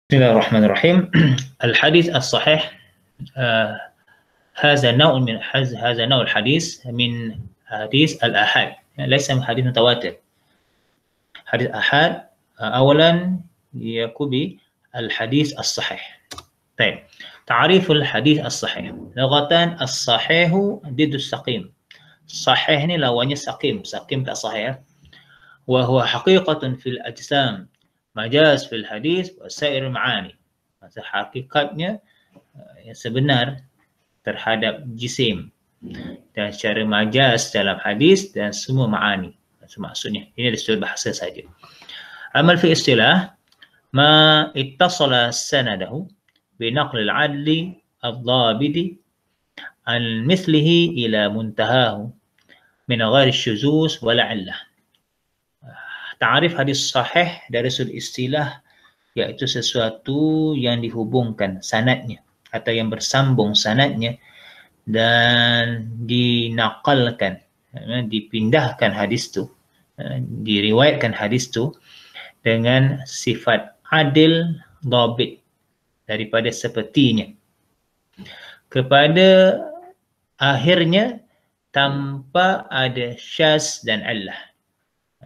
بسم الله الرحمن الرحيم. الحديث الصحيح هذا نوع الحديث من حديث الآحاد، ليس من حديث متواتر. حديث آحاد أولا يكون بالحديث الصحيح. طيب، تعريف الحديث الصحيح لغة الصحيح ضد السقيم. صحيح ini lawannya saqim tak sahih. وهو حقيقة في الأجسام majaz fil hadis wa sair ma'ani. Maksud hakikatnya yang sebenar terhadap jisim dan secara majaz dalam hadis dan semua ma'ani. Maksudnya ini dari sudut bahasa saja. Amal fi istilah ma ittasala sanadahu bi naql al-'adli ad-dhabiti an mithlihi ila muntahahu min ghairi syuzuz wala 'illah. Ta'arif hadis sahih dari sudut istilah iaitu sesuatu yang dihubungkan sanadnya atau yang bersambung sanadnya dan dinakalkan, dipindahkan hadis tu, diriwayatkan hadis tu dengan sifat adil, dhabit daripada sepertinya kepada akhirnya tanpa ada syaz dan illah.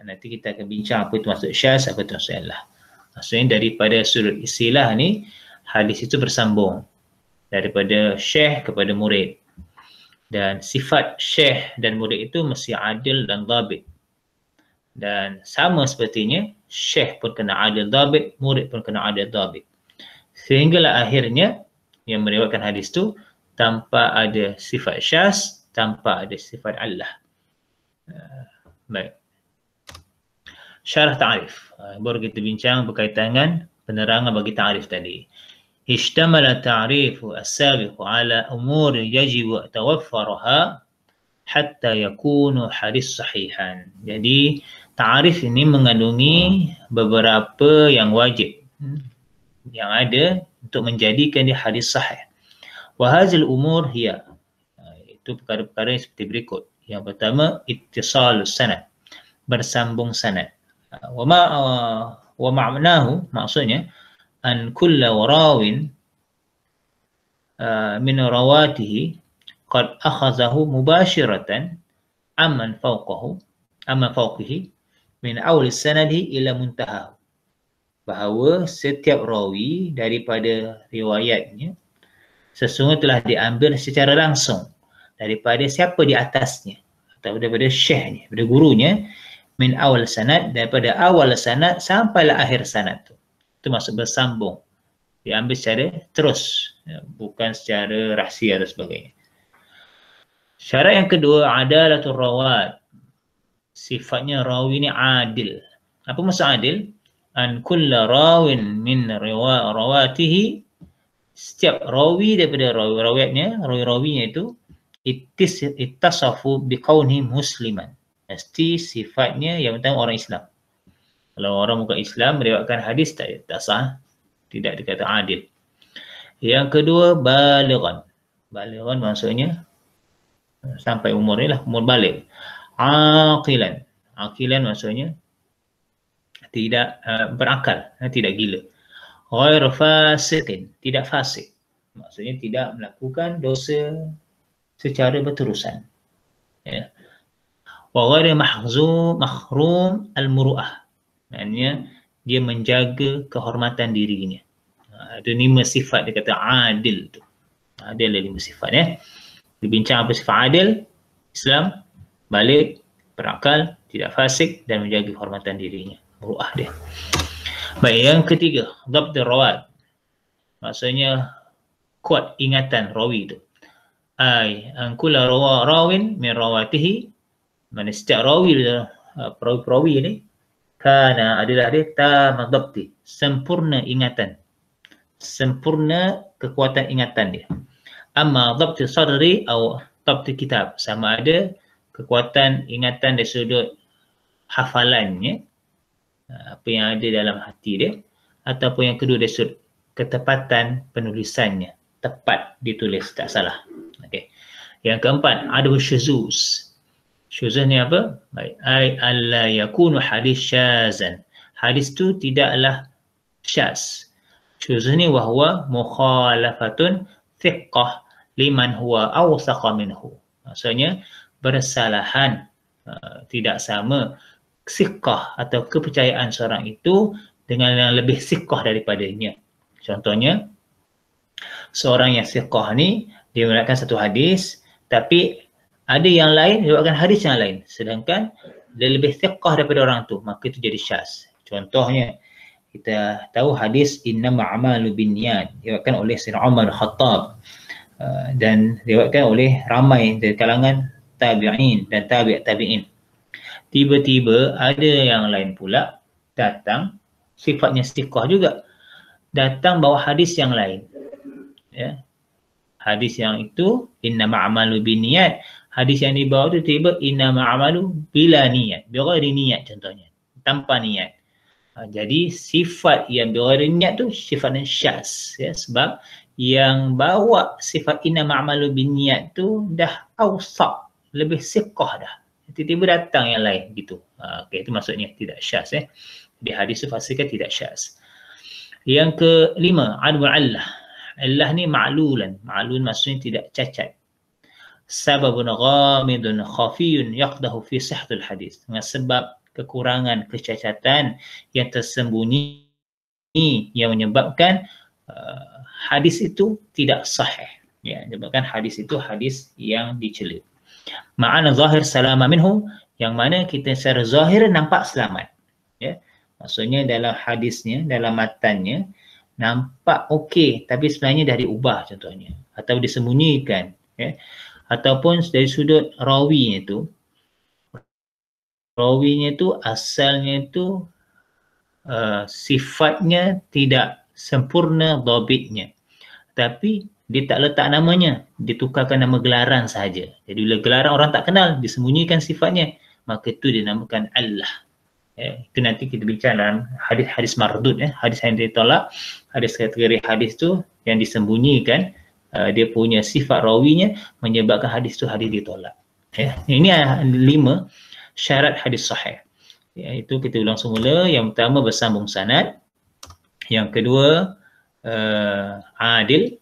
Nanti kita akan bincang apa itu maksud syaz, apa itu maksud illah. Maksudnya daripada sudut istilah ni, hadis itu bersambung daripada syekh kepada murid. Dan sifat syekh dan murid itu mesti adil dan dhabit. Dan sama sepertinya, syekh pun kena adil dhabit, murid pun kena adil dhabit. Sehinggalah akhirnya yang meriwayatkan hadis itu tanpa ada sifat syaz, tanpa ada sifat illah. Baik. Syarah ta'rif. Baru kita bincang berkaitan dengan penerangan bagi ta'rif tadi. Ishtamala ta'rifu as-sabiqu ala umur yajibu tawaffaraha hatta yakunu hadis sahihan. Jadi ta'rif ini mengandungi beberapa yang wajib yang ada untuk menjadikan dia hadis sahih. Wa hazil umur hiya, itu perkara-perkara yang seperti berikut. Yang pertama, ittisalus sanad, bersambung sanad. Wa ma'nahu, maksudnya an kulla warawin min rawatihi qad akhazahu mubashiratan amman fawqihi min awal sanadi ila muntahahu. Bahawa setiap rawi daripada riwayatnya sesungguhnya telah diambil secara langsung daripada siapa di atasnya atau daripada syekhnya, daripada gurunya, min awal sanad, daripada awal sanad sampailah akhir sanad tu. Itu maksud bersambung. Diambil secara terus, bukan secara rahsia dan sebagainya. Syarat yang kedua, adalatul rawat. Sifatnya rawi ni adil. Apa maksud adil? An kulla rawin min rawatihi, setiap rawi daripada rawi-rawinya itu ittasafu biqaunihi musliman. Mesti sifatnya yang pertama orang Islam. Kalau orang bukan Islam meriwayatkan hadis tak sah, tidak dikata adil. Yang kedua, balighan. Balighan maksudnya sampai umur ni lah, umur baligh. Aqilan. Aqilan maksudnya tidak berakal, tidak gila. Ghair fasiqin, tidak fasik. Maksudnya tidak melakukan dosa secara berterusan. Ya. Wa ghairi mahrum al-muru'ah. Maknanya dia menjaga kehormatan dirinya. Ada 5 sifat dia kata adil tu. Adil ada 5 sifat ya. Dibincang apa sifat adil? Islam, balik, berakal, tidak fasik dan menjaga kehormatan dirinya. Muru'ah dia. Baik, yang ketiga, dhabtul rawat. Maksudnya kuat ingatan rawi tu. Ai an kullu rawin min rawatihi, mana setiap rawi perawi ni kana adalah dia tam dhabti, sempurna ingatan, sempurna kekuatan ingatan dia. Amma dhabti sadri atau dhabti kitab, sama ada kekuatan ingatan dari sudut hafalannya, apa yang ada dalam hati dia, ataupun yang kedua dari sudut ketepatan penulisannya, tepat ditulis, tak salah. Okey. Yang keempat, ada syuzuz. Syuzuz ni apa? Baik. Ai alla yakunu hadis syazan. Hadis tu tidaklah syaz. Syuzuz ni wahwa mukhalafatun thiqqah liman huwa awsaqa minhu. Maksudnya bersalahan, tidak sama siqah atau kepercayaan seorang itu dengan yang lebih siqah daripadanya. Contohnya, seorang yang siqah ni dia meriwayatkan satu hadis, tapi ada yang lain meriwayatkan hadis yang lain, sedangkan dia lebih siqah daripada orang tu, maka itu jadi syaz. Contohnya, kita tahu hadis innamal a'malu binniyat diriwayatkan oleh Sayyidina Umar Khattab, dan diriwayatkan oleh ramai dari kalangan tabi'in dan tabi'in. Tiba-tiba ada yang lain pula datang, sifatnya siqah juga, datang bawa hadis yang lain. Ya. Hadis yang itu innamal a'malu binniyat, hadis yang dibawa itu tiba innamal a'malu bila niat, bighairi niat contohnya, tanpa niat. Jadi sifat yang bighairi niat tu sifatnya syaz, ya, sebab yang bawa sifat innamal a'malu binniyat tu dah awsaq, lebih siqah dah. Tiba-tiba datang yang lain gitu. Okay, itu maksudnya tidak syaz, ya. Di hadis tu pastikan tidak syaz. Yang kelima, adwul Allah. Allah ni ma'lulan. Ma'lul maksudnya tidak cacat. Sababun ghamidun khafiyun yaqdahu fi sihhatul hadis. Dengan sebab kekurangan, kecacatan yang tersembunyi yang menyebabkan hadis itu tidak sahih. Ya, menyebabkan hadis itu hadis yang dicela. Ma'ana zahir salama minhu, yang mana kita secara zahir nampak selamat. Ya. Maksudnya dalam hadisnya, dalam matannya nampak okey, tapi sebenarnya dah diubah contohnya, atau disembunyikan, ya. Ataupun dari sudut rawinya tu asalnya tu sifatnya tidak sempurna dhabitnya, tapi dia tak letak namanya, ditukarkan nama gelaran sahaja. Jadi bila gelaran orang tak kenal, disembunyikan sifatnya, maka itu dinamakan Allah. Ya, itu nanti kita bincang dalam hadis-hadis mardud, ya, hadis yang ditolak, hadis kategori hadis tu yang disembunyikan, dia punya sifat rawinya menyebabkan hadis tu hadis ditolak. Ya, ini 5 syarat hadis sahih. Ya, itu kita ulang semula. Yang pertama bersambung sanad, yang kedua adil,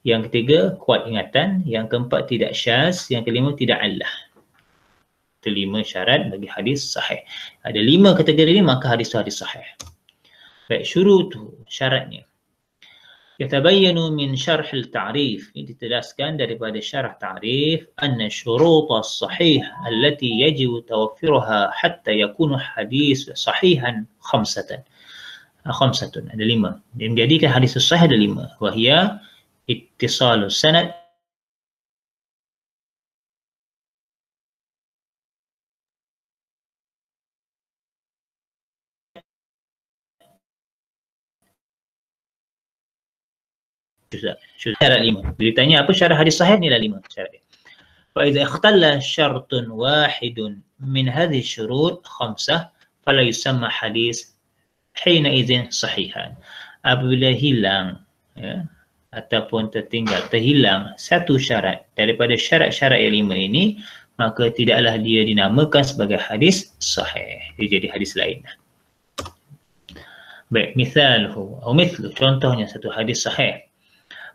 yang ketiga kuat ingatan, yang keempat tidak syaz, yang kelima tidak Allah. Itu 5 syarat bagi hadis sahih. Ada 5 kategori ini, maka hadis itu hadis sahih. Baik, syurutu, syaratnya. Yatabayyanu min syarh al-ta'rif. Ini ditegaskan daripada syarah ta'rif, anna syurut as-sahih allati yajibu tawaffiruha hatta yakunu hadis sahihan khamsatun. Ada 5. Yang menjadikan hadis sahih ada 5. Wahia ittisalus sanad, syarat 5. Bila ditanya apa syarat hadis sahih, ni dah 5 syarat. Fa idza ikhtalla syartun wahidun min hadhihi syurut khamsah fala yusamma hadis hina idzin sahihan. Apabila hilang, ya, ataupun terhilang satu syarat daripada syarat-syarat yang 5 ini, maka tidaklah dia dinamakan sebagai hadis sahih. Dia jadi hadis lain. Baik, misalhu atau mithlu, contohnya satu hadis sahih.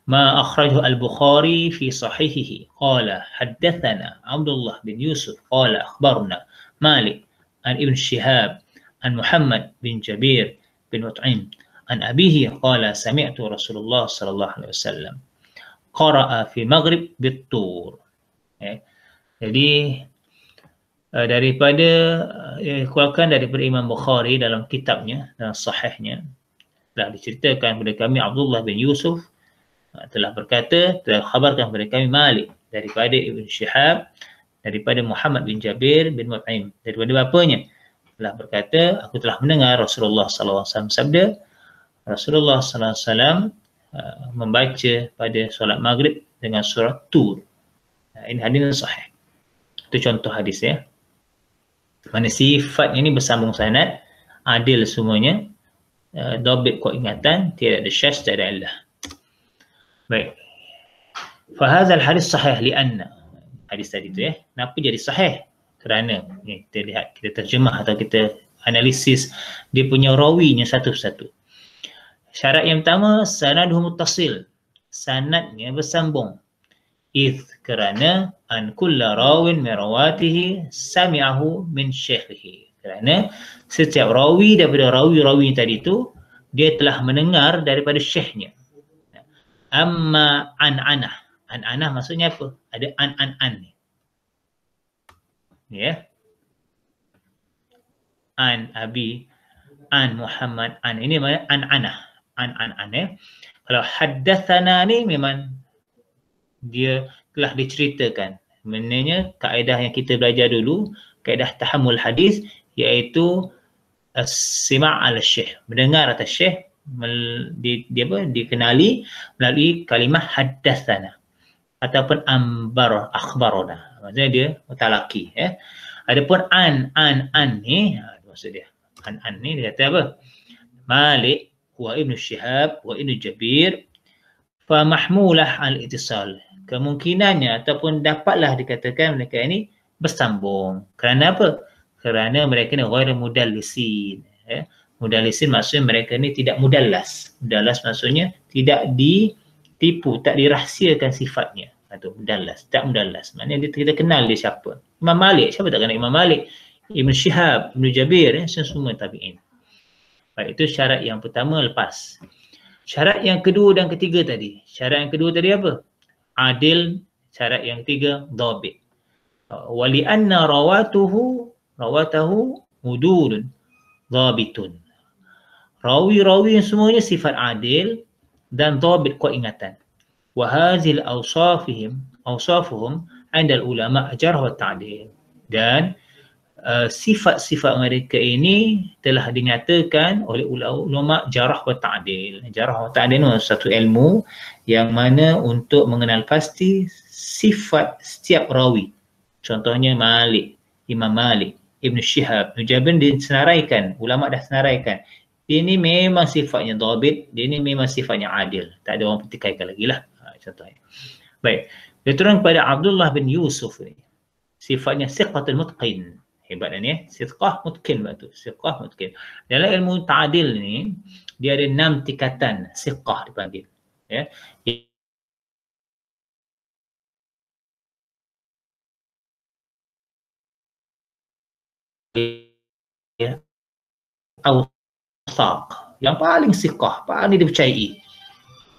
Ma akhrajahu al-Bukhari fi sahihihi qala haddatsana Abdullah bin Yusuf qala akhbarna Malik an Ibn Shihab an Muhammad bin Jabir bin Mut'im an abihi qala sami'tu Rasulullah sallallahu alaihi wasallam qara'a fi maghrib bit-tur. Jadi daripada dikeluarkan daripada Imam Bukhari dalam kitabnya, dalam sahihnya, telah diceritakan kepada kami Abdullah bin Yusuf telah berkata, telah khabarkan kepada kami Malik daripada Ibn Shihab, daripada Muhammad bin Jabir bin Mut'im, daripada bapanya, telah berkata, aku telah mendengar Rasulullah sallallahu alaihi wasallam sabda, Rasulullah sallallahu alaihi wasallam membaca pada solat maghrib dengan surah Tur. Ini hadis sahih. Itu contoh hadis, ya. Mana sifatnya ini bersambung sanad, adil semuanya, dhabit kuat ingatan, tidak ada syaz, tidak ada illah. Baik. Fahadzal hadis sahih lianna, hadis tadi tu, ya. Kenapa jadi sahih? Kerana ni kita lihat, kita terjemah atau kita analisis dia punya rawinya satu-satu. Syarat yang pertama, sanaduhu muttasil. Sanadnya bersambung. Kerana an kulla rawin min rawatihi sami'ahu min syaikhihi. Kerana setiap rawi daripada rawi-rawi tadi itu dia telah mendengar daripada syekhnya. Amma an-anah. An-anah maksudnya apa? Ada an ni. Ya. An Abi, an Muhammad, an ini mana? An-anah. An ya. Kalau haddathana ni memang dia telah diceritakan. Sebenarnya kaedah yang kita belajar dulu, kaedah tahammul hadis, iaitu as-sima' al-syekh, mendengar atas syekh, dikenali melalui kalimah haddathana ataupun akhbarona. Maksudnya dia mutalaki, ya. Adapun an ni, maksud dia an ni dia kata apa? Malik wa Ibnu Syihab wa Ibnu Jabir fa mahmulah al-ittisal. Kemungkinannya ataupun dapatlah dikatakan mereka ini bersambung. Kerana apa? Kerana mereka ni ghair mudallisin. Ya. Mudallisin maksudnya mereka ni tidak mudallas. Mudallas maksudnya tidak ditipu, tak dirahsiakan sifatnya. Itu mudallas, tak mudallas. Maknanya kita kenal dia siapa. Imam Malik, siapa tak kenal Imam Malik? Ibn Syihab, Ibn Jabir, semua tabi'in. Baik, itu syarat yang pertama lepas. Syarat yang kedua dan ketiga tadi. Syarat yang kedua tadi apa? Adil. Syarat yang ketiga, dhabit. Wali anna rawatahu mudulun dhabitun. Rawi-rawi yang semuanya sifat adil dan dhabit, kuat ingatan. Wa hazil awsafuhum 'inda al-ulama jarh wa ta'dil. Dan sifat-sifat mereka ini telah dinyatakan oleh ulama jarh wa ta'dil. Jarh wa ta'dil itu satu ilmu yang mana untuk mengenal pasti sifat setiap rawi. Contohnya Malik, Imam Malik, Ibn Syihab, Ibn Jabir disenaraikan, ulama dah senaraikan. Dia ni memang sifatnya dhabit, dia ni memang sifatnya adil. Tak ada orang pertikaikan lagi lah. Contohnya. Baik. Dia turun kepada Abdullah bin Yusuf ni. Sifatnya siqatul mutqin. Hebat ni, siqah mutqin batu. Siqah mutqin. Dalam ilmu ta'adil ni, dia ada 6 tingkatan siqah dipanggil. Ya. Awsaq. Yang paling siqah, paling dipercayai.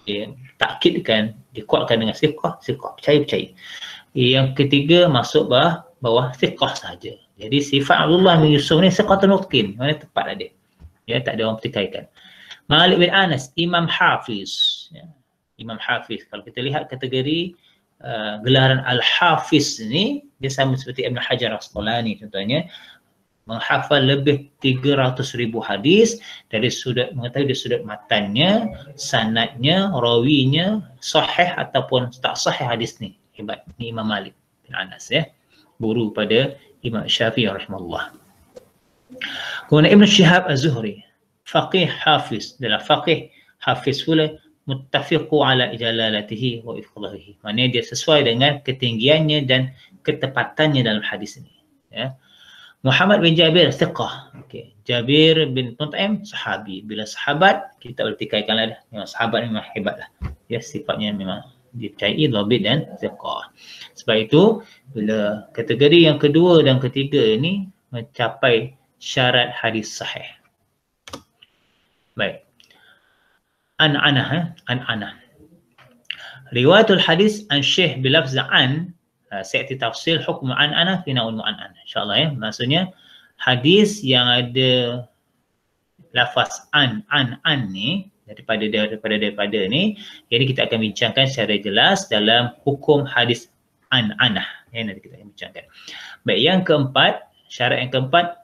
Dia takkidkan, dikuatkan dengan siqah, percaya. Yang ketiga masuk bawah siqah saja. Jadi sifat Abdullah bin Yusuf ni siqatul mutqin, mana tepat ada. Ya, tak ada orang pertikaikan. Malik bin Anas, Imam Hafiz. Ya. Imam Hafiz. Kalau kita lihat kategori gelaran Al-Hafiz ni, dia sama seperti Ibn Hajar Al-Asqalani contohnya. Menghafal lebih 300,000 hadis dari sudut mengetahui dari sudut matannya, sanadnya, rawinya, sahih ataupun tak sahih hadis ni. Hebat. Ni Imam Malik bin Anas, ya. Guru pada Imam Syafi'i rahimahullah. Kemudian Ibn Syihab Az-Zuhri, faqih hafiz. Dalam faqih hafiz pula muttafiqu ala ijalalatihi wa ifqadahihi. Maknanya dia sesuai dengan ketinggiannya dan ketepatannya dalam hadis ini. Ya. Muhammad bin Jabir, thiqah. Okay. Jabir bin Mut'im, sahabi. Bila sahabat, kita boleh tikaikanlah dah. Memang sahabat memang hebat lah. Ya, sifatnya memang dipercayai, dhabit dan thiqah. Sebab itu, bila kategori yang kedua dan ketiga ini mencapai syarat hadis sahih. Baik. An-anah. Riwayatul hadis an syekh bilafz an, sa'ati tafsil hukm an-ana fi naul mu'an-an. InsyaAllah, ya. Maksudnya hadis yang ada lafaz an ni daripada ni, jadi kita akan bincangkan secara jelas dalam hukum hadis an-anah. Ya, nanti kita akan bincangkan. Baik, yang keempat, syarat yang keempat,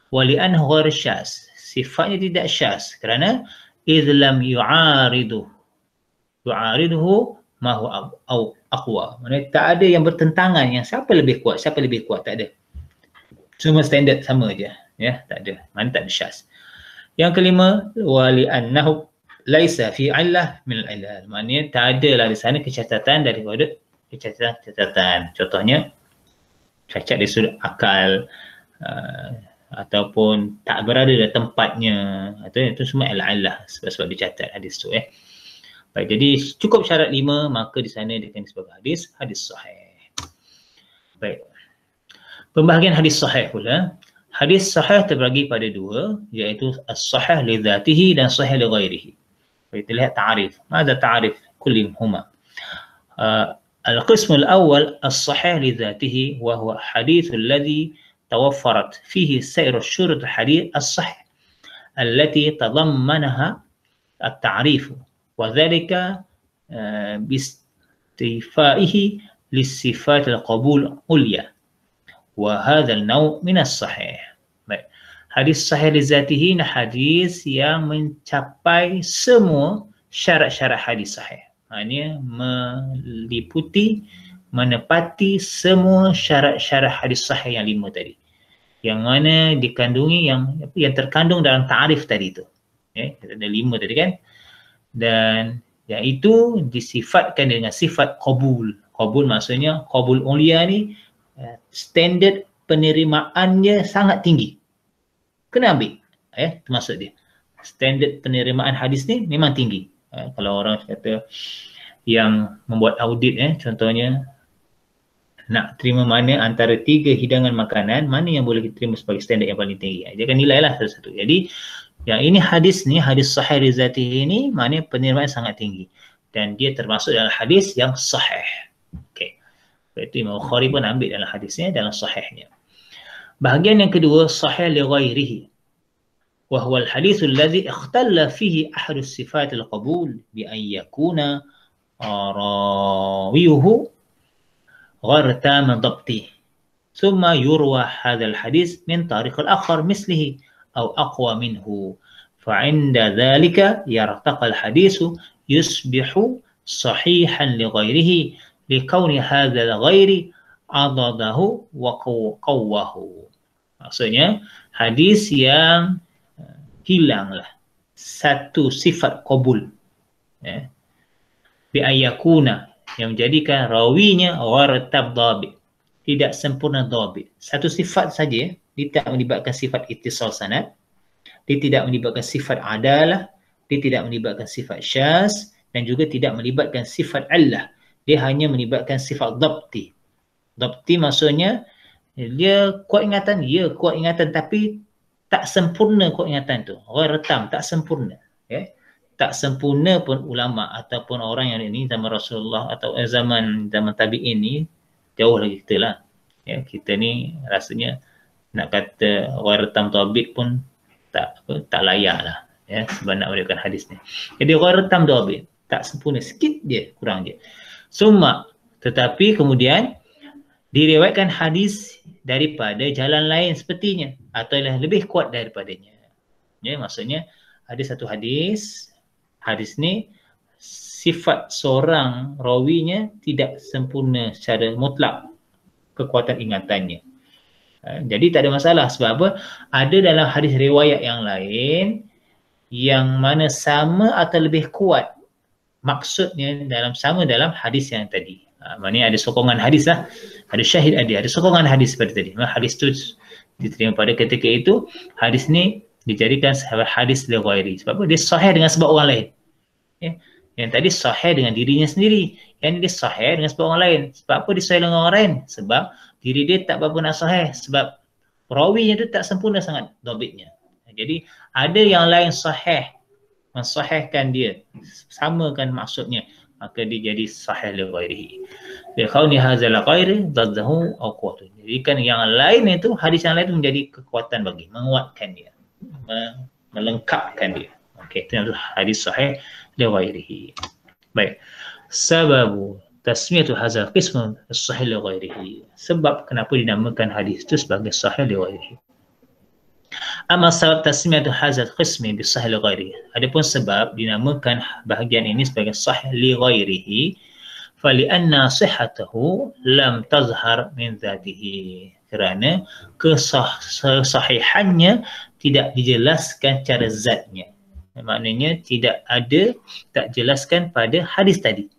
wali'an ghair syaz. Sifatnya tidak syaz kerana idlam yu'ariduhu ma huwa aqwa. Maksudnya tak ada yang bertentangan, yang siapa lebih kuat, tak ada. Semua standard sama aja, ya, tak ada. Mana tak ada syaz. Yang kelima, wali annahu laisa fi illah min al-ilal. Maknanya tak adalah di sana kecacatan daripada kecacatan. Contohnya cacat dari sudut akal, ataupun tak berada di tempatnya, atau itu semua al-allah sebab dicatat hadis tu. Baik, jadi cukup syarat 5, maka di sana dikatakan sebagai hadis sahih. Baik. Pembahagian hadis sahih pula. Hadis sahih terbagi pada 2, iaitu as-sahih li dzatihi dan sahih li ghairihi. Kita lihat ta'arif. Mada ta'arif kulli huma? القسم الأول الصحيح لذاته وهو حديث الذي توفرت فيه سائر الشروط الحديث الصحيح التي تضمنها التعريف وذلك باستيفائه للصفات القبول العليا وهذا النوع من الصحيح. Hadis sahih lizatihi ni hadis yang mencapai semua syarat-syarat hadis sahih. Maksudnya meliputi, menepati semua syarat-syarat hadis sahih yang 5 tadi. Yang mana dikandungi, yang terkandung dalam ta'arif tadi tu. Ada 5 tadi kan. Dan yang itu disifatkan dengan sifat qabul. Qabul maksudnya, qabul ulia ni standard penerimaannya sangat tinggi. Kena ambil. Itu maksud dia. Standard penerimaan hadis ni memang tinggi. Kalau orang kata yang membuat audit, contohnya nak terima mana antara 3 hidangan makanan, mana yang boleh diterima sebagai standard yang paling tinggi. Dia akan nilailah satu-satu. Jadi yang ini hadis sahih rizatihi ini maknanya penerimaan sangat tinggi. Dan dia termasuk dalam hadis yang sahih. Okey. Itu Imam Bukhari pun ambil dalam hadisnya, dalam sahihnya. Bahagian yang kedua, sahih li ghairihi. وهو الحديث الذي اختل فيه أحد الصفات القبول بأن يكون راويه غير تام ضبطه ثم يروى هذا الحديث من طريق الآخر مثله أو أقوى منه فعند ذلك يرتقى الحديث يصبح صحيحا لغيره لكون هذا الغير عضده وقواه. Maksudnya hadis yang hilanglah satu sifat qabul, bi ayyakuna, yang menjadikan rawinya wartab dhabit, tidak sempurna dhabit. Satu sifat saja, dia tidak melibatkan sifat ittisal sanad, dia tidak melibatkan sifat adalah, dia tidak melibatkan sifat syaz, dan juga tidak melibatkan sifat allah. Dia hanya melibatkan sifat dhabti. Dhabti maksudnya dia kuat ingatan, kuat ingatan, tapi tak sempurna kuat ingatan tu. Orang retam, tak sempurna. Tak sempurna pun ulama ataupun orang yang ini zaman Rasulullah atau zaman tabi'in ni jauh lagi kita lah. Kita ni rasanya nak kata orang retam tabik pun tak layak lah. Sebab nak meriwayatkan hadis ni. Jadi orang retam tabik, tak sempurna, sikit dia, kurang dia. Tetapi kemudian diriwayatkan hadis daripada jalan lain sepertinya atau lebih kuat daripadanya. Maksudnya ada satu hadis ni sifat seorang rawinya tidak sempurna secara mutlak kekuatan ingatannya. Jadi tak ada masalah. Sebab apa? Ada dalam hadis riwayat yang lain yang mana sama atau lebih kuat maksudnya sama dalam hadis yang tadi. Maknanya ada sokongan hadis lah. Ada syahid ada sokongan hadis seperti tadi. Hadis tu diterima pada ketika itu, hadis ni dijadikan hadis li ghairi. Sebab apa? Dia sahih dengan sebab orang lain. Yang tadi sahih dengan dirinya sendiri. Yang ni dia sahih dengan sebab orang lain. Sebab apa dia sahih dengan orang lain? Sebab diri dia tak berapa nak sahih. Sebab perawinya tu tak sempurna sangat dhabitnya. Jadi ada yang lain sahih, mensahihkan dia, samakan maksudnya, maka dia jadi sahih li ghairihi. Li kauni hadzal ghairi daddahu aw quwwatu. Jadi kan yang lain itu, hadis yang lain itu menjadi kekuatan bagi, menguatkan dia, melengkapkan dia. Okey, itu hadis sahih li ghairihi. Baik. Sababu tasmiyatu hadzal qism as-sahih li ghairihi. Sebab kenapa dinamakan hadis itu sebagai sahih li ghairihi. Amma sebab tasmiyatu hadzal qismi bi sahih li ghairihi. Adapun sebab dinamakan bahagian ini sebagai sahih li ghairihi, fa li anna sihhatahu lam tazhar min dzatihi. Kerana kesahihannya tidak dijelaskan cara zatnya. Maknanya tak jelaskan pada hadis tadi.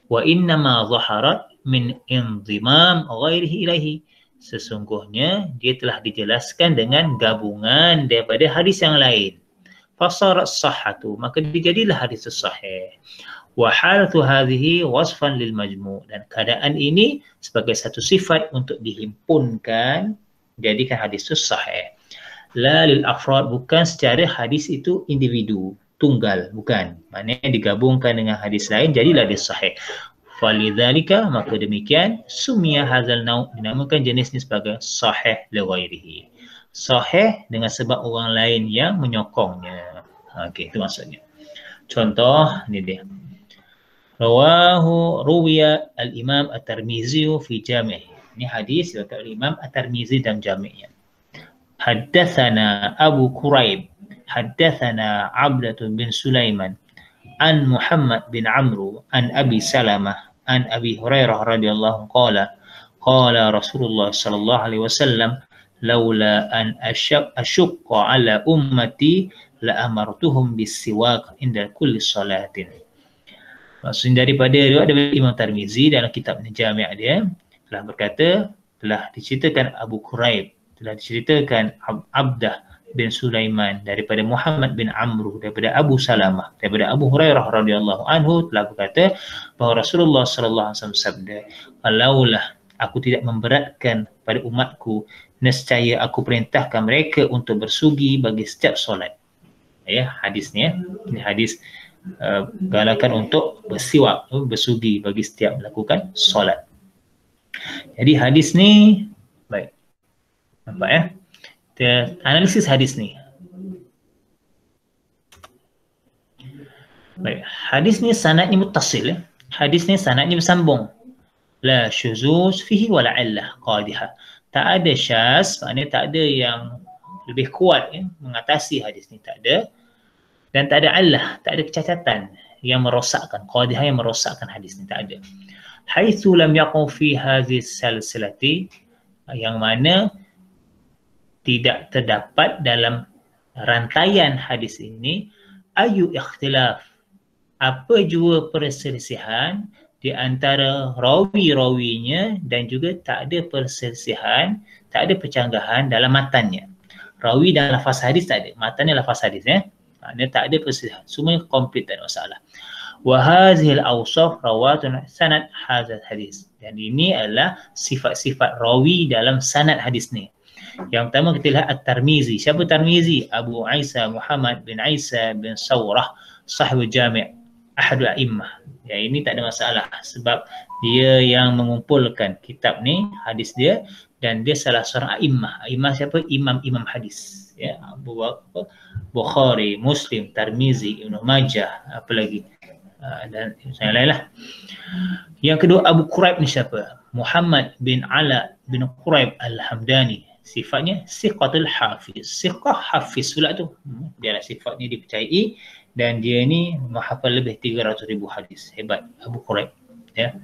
Wa inna ma zaharat min inzimam ghairihi ilaihi. sesungguhnya dia telah dijelaskan dengan gabungan daripada hadis yang lain. Fasarat sahhatu, maka dijadilah hadis sahih. Wa halatu hadhihi wasfan lil majmu', dan keadaan ini sebagai satu sifat untuk dihimpunkan jadikan hadis sahih. La lil afrad, bukan secara hadis itu individu tunggal, bukan, maknanya digabungkan dengan hadis lain jadilah dia sahih. Falidzalika, maka demikian sumia hadzal nau', dinamakan jenis ini sebagai sahih li ghairihi, sahih dengan sebab orang lain yang menyokongnya. Okey, itu maksudnya. Contoh ni dia, rawahu ruwiya al-imam at-Tirmizi fi jami', ini hadis riwayat al-imam at-Tirmizi dalam jami'-nya. Haddatsana Abu Quraib haddatsana Abdah bin Sulaiman an Muhammad bin Amru an Abi Salamah an Abi Hurairah radhiyallahu qala qala Rasulullah sallallahu alaihi wasallam laula an asyqa ala ummati la amartuhum bis-siwak inda kulli salatin. Maksudnya daripada riwayat Imam Tirmizi dalam kitab Jami' dia telah berkata, telah diceritakan Abu Quraib, telah diceritakan Abdah bin Sulaiman daripada Muhammad bin Amru daripada Abu Salamah daripada Abu Hurairah radhiyallahu anhu telah berkata bahawa Rasulullah sallallahu alaihi wasallam sabda, kalaulah aku tidak memberatkan pada umatku, nescaya aku perintahkan mereka untuk bersugi bagi setiap solat. Ya, hadisnya ini hadis galakan untuk bersiwak, bersugi bagi setiap melakukan solat. Jadi hadis ni baik. Nampak ya? Kita analisis hadis ni. Baik, hadis ni sanadnya muttasil ya. Hadis ni sanadnya bersambung. La syuzuz fihi wala illah qadihah. Tak ada syaz, maknanya tak ada yang lebih kuat ya, mengatasi hadis ni, tak ada. Dan tak ada illah, tak ada kecacatan yang merosakkan, qadihah yang merosakkan hadis ni, tak ada. Haitsu lam yaqu fi hadhihi salsilati, yang mana tidak terdapat dalam rantaian hadis ini ayu ikhtilaf, apa jua perselisihan di antara rawi-rawinya, dan juga tak ada perselisihan, tak ada percanggahan dalam matannya. Rawi dan lafaz hadis tak ada, matannya lafaz hadis ya. Maknanya tak ada perselisihan, semua komplit, tak ada masalah. Wa hadhil awsaf rawatun sanad hadzal hadis, dan ini adalah sifat-sifat rawi dalam sanad hadis ni. Yang pertama kita lihat At-Tirmizi. Siapa Tirmizi? Abu Isa Muhammad bin Isa bin Sawrah, sahibul jami', ahadul a'immah. Ya, ini tak ada masalah sebab dia yang mengumpulkan kitab ni, hadis dia, dan dia salah seorang a'immah. A'immah siapa? Imam-imam hadis. Ya, Abu Bukhari, Muslim, Tirmizi, Ibnu Majah, apa lagi? Dan yang lain lah. Yang kedua Abu Quraib ni siapa? Muhammad bin Ala bin Quraib Al-Hamdani. Sifatnya siqatul hafiz, siqah hafiz pula tu. Dia lah sifatnya dipercayai, dan dia ni menghafal lebih 300,000 hadis. Hebat Abu Quraib ya.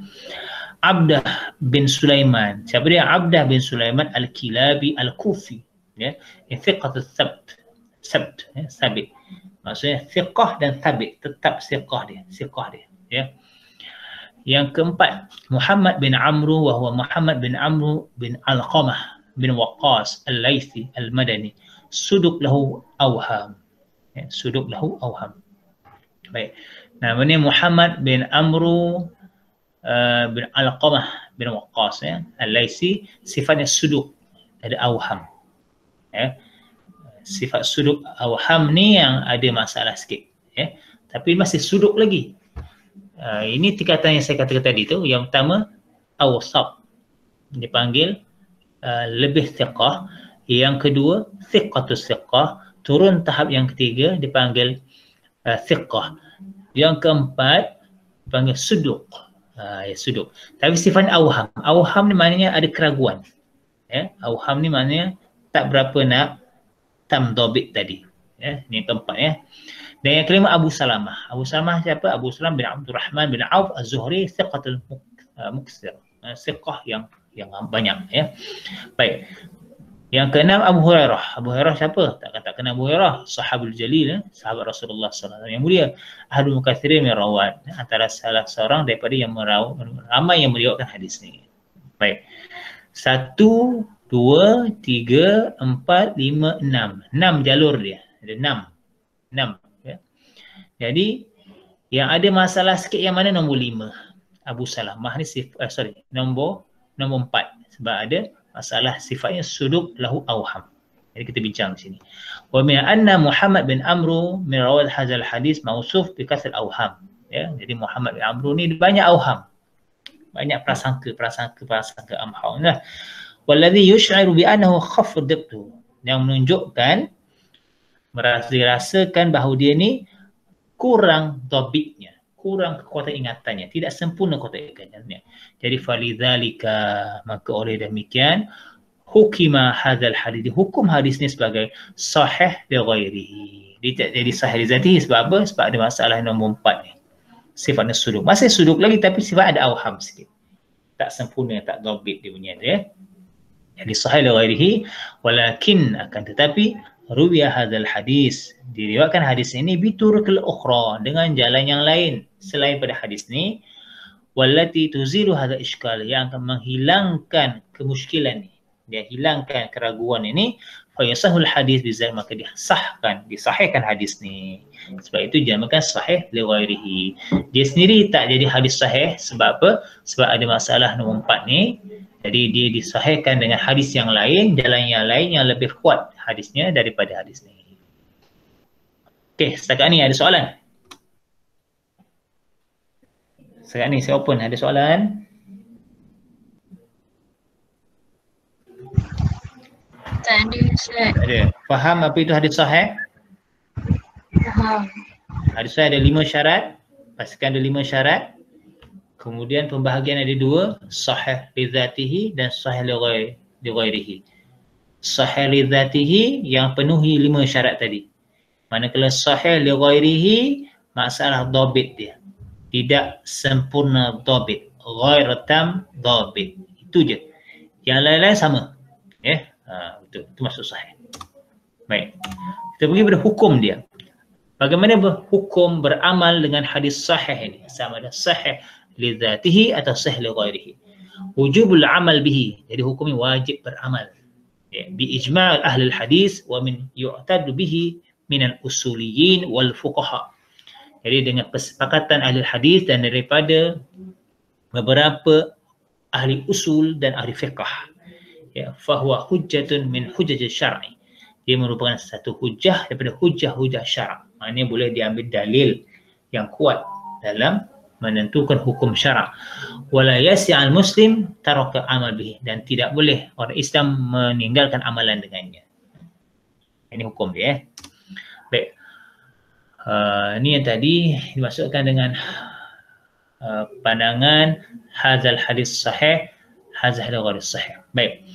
Abdah bin Sulaiman, siapa dia? Abdah bin Sulaiman Al-Kilabi Al-Kufi ya. Thiqatul sabt ya, sabit. Maksudnya thiqah dan sabit, tetap thiqah dia ya. Yang keempat Muhammad bin Amru, wa huwa Muhammad bin Amru bin Alqamah bin Waqqas Al-Laythi Al-Madani, suduk lahu awham ya, suduk lahu awham. Baik, namanya Muhammad bin Amru bin Alqamah bin Waqqas ya, Al-Laythi, sifatnya suduk, ada awham ya. Sifat suduk awham ni yang ada masalah sikit ya, tapi masih suduk lagi. Ini tingkatan yang saya katakan tadi tu. Yang pertama awsab, dipanggil lebih thiqah. Yang kedua thiqatus thiqah, turun tahap yang ketiga dipanggil thiqah. Yang keempat dipanggil suduk. Ya, suduk. Tapi sifat awham, awham ni maknanya ada keraguan ya. Awham ni maknanya tak berapa nak tamdhabit tadi ya. Ini keempat ya. Dan yang kelima Abu Salamah. Abu Salamah siapa? Abu Salamah bin Abdurrahman bin Auf Az-Zuhri, thiqatul muksir, thiqah yang banyak ya. Baik. Yang keenam Abu Hurairah. Abu Hurairah siapa? Tak kenal Abu Hurairah, sahabul jalil ya, sahabat Rasulullah SAW yang mulia. Ahadul mukatsirin min rawat, antara salah seorang daripada yang ramai yang meriwayatkan hadis ni. Baik. 1, 2, 3, 4, 5, 6. 6 jalur dia. Ada 6. 6. Ya. Jadi yang ada masalah sikit yang mana nombor 5. Abu Salamah ni nombor 4. Sebab ada masalah sifatnya suduk lahu awham. Jadi kita bincang di sini. Wa min anna Muhammad bin Amru min rawal hadzal hadis mausuf bi kasr awham. Ya, jadi Muhammad bin Amru ni banyak awham. Banyak prasangka amham. Nah, walladhi yush'iru bi annahu khafdatu, yang menunjukkan merasakan bahawa dia ni kurang dhabitnya, kurang kekuatan ingatannya, tidak sempurna kekuatan ingatannya. Jadi falidzalika, maka oleh demikian hukima hadzal hadis, hukum hadis ni sebagai sahih li ghairihi. Dia tak jadi sahih li zatihi. Sebab apa? Sebab ada masalah nombor 4 ni. Sifatnya suduk. Masih suduk lagi tapi sifat ada awham sikit. Tak sempurna, tak dhabit dia punya dia. Jadi sahih li ghairihi, walakin akan tetapi ruwiya hadzal hadis, diriwayatkan hadis ini biturqil ukhra, dengan jalan yang lain selain pada hadis ni, wallati tuzilu hadzal iskal, yang akan menghilangkan kemusykilan ni, dia hilangkan keraguan ini, fa yasahul hadis bizal, maka disahihkan hadis ni. Sebab itu dinamakan sahih li ghairihi. Dia sendiri tak jadi hadis sahih. Sebab apa? Sebab ada masalah nombor 4 ni. Jadi dia disahihkan dengan hadis yang lain, jalan yang lain yang lebih kuat hadisnya daripada hadis ni. Okey, setakat ni ada soalan? Setakat ni saya open, ada soalan? Tak ada, Ustaz. Tak ada. Faham apa itu hadis sahih? Faham. Hadis sahih ada 5 syarat. Pastikan ada 5 syarat. Kemudian pembahagian ada 2, sahih li zatihi dan sahih li ghairihi. Sahih li zatihi yang penuhi 5 syarat tadi. Manakala sahih li ghairihi, masalah dhabit dia. Tidak sempurna dhabit. Ghair tam dhabit. Itu je. Yang lain-lain sama. Ya, betul. Itu maksud sahih. Baik. Kita pergi pada hukum dia. Bagaimana hukum beramal dengan hadis sahih ini? Sama ada sahih li zatihi atau sahih li ghairihi. Wujubul amal bihi. Jadi hukumnya wajib beramal. Ya, bi ijma' ahli hadis wa min yu'tad bihi min al-usuliyin wal fuqaha. Jadi dengan kesepakatan ahli hadis dan daripada beberapa ahli usul dan ahli fiqh. Ya, fahuwa hujjatun min hujjaj syar'i. Dia merupakan satu hujjah daripada hujjah-hujjah syara'. Maknanya boleh diambil dalil yang kuat dalam menentukan hukum syarak. Wala yasi'al muslim taraka amal bihi, dan tidak boleh orang Islam meninggalkan amalan dengannya. Ini hukum dia. Baik. Ini yang tadi dimasukkan dengan pandangan hadzal hadis sahih, hadzal hadis sahih. Baik.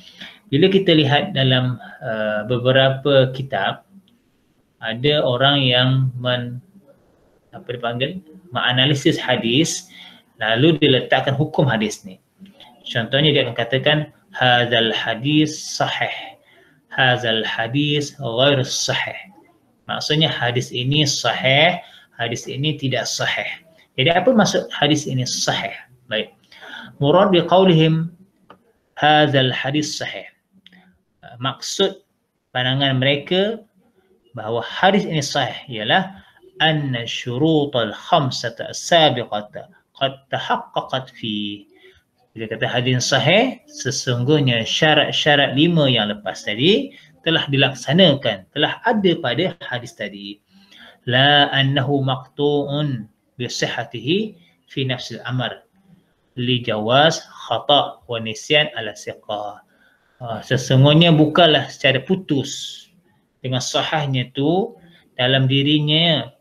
Bila kita lihat dalam beberapa kitab, ada orang yang menganalisis hadis, lalu diletakkan hukum hadis ni. Contohnya dia akan katakan hadzal hadis sahih, hadzal hadis ghair sahih. Maksudnya hadis ini sahih, hadis ini tidak sahih. Jadi apa maksud hadis ini sahih? Baik. Murad biqaulihim hadzal hadis sahih. Maksud pandangan mereka bahawa hadis ini sahih ialah anna syurutal khamsata as-sabiqata qad tahaqqaqat fi. Bila kata hadis sahih, sesungguhnya syarat-syarat 5 yang lepas tadi telah dilaksanakan, telah ada pada hadis tadi. La annahu maqtu'un bi sihhatihi fi nafsil amr li jawaz khata' wa nisyan ala siqah. Sesungguhnya bukanlah secara putus dengan sahihnya tu dalam dirinya